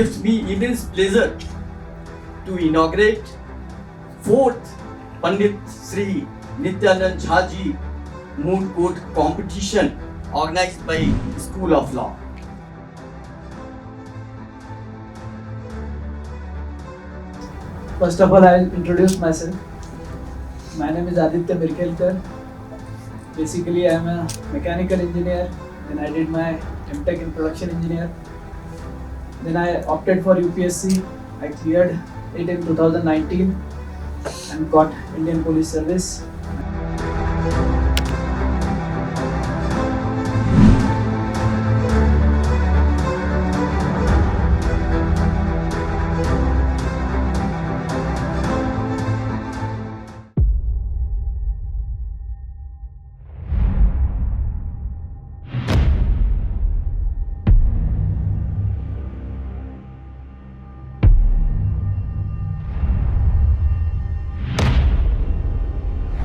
gives me immense pleasure to inaugurate 4th Pandit Shri Nityanand Jha ji Moot Court competition organized by School of Law. First of all, I'll introduce myself. My name is Aditya Mirkelkar. Basically, I am a mechanical engineer. Then I did my MTech in production engineer. Then I opted for UPSC. I cleared it in 2019 and got Indian Police Service.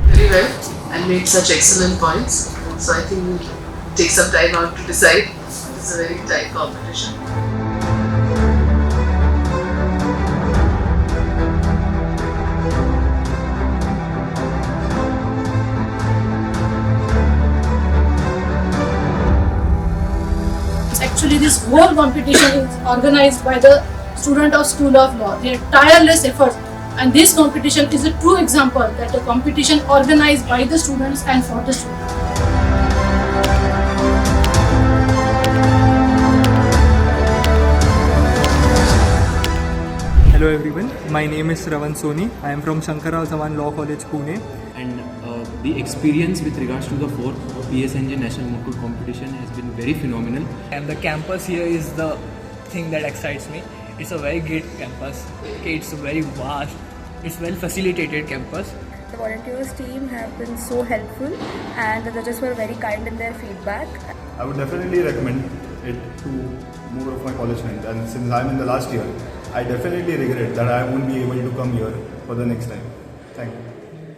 Very well and made such excellent points. So I think we'll take some time out to decide. It's a very tight competition. Actually, this whole competition is organized by the student of School of Law. Their tireless efforts, and this competition is a true example that a competition organized by the students and for the students. Hello everyone, my name is Ravan Soni. I am from Shankarao Saman Law College, Pune. And the experience with regards to the 4th PSNJ National Moot Court competition has been very phenomenal. And the campus here is the thing that excites me. It's a very great campus. Okay, it's very vast. It's well facilitated campus. The volunteers team have been so helpful and the judges were very kind in their feedback. I would definitely recommend it to more of my college friends, and since I'm in the last year, I definitely regret that I won't be able to come here for the next time. Thank you.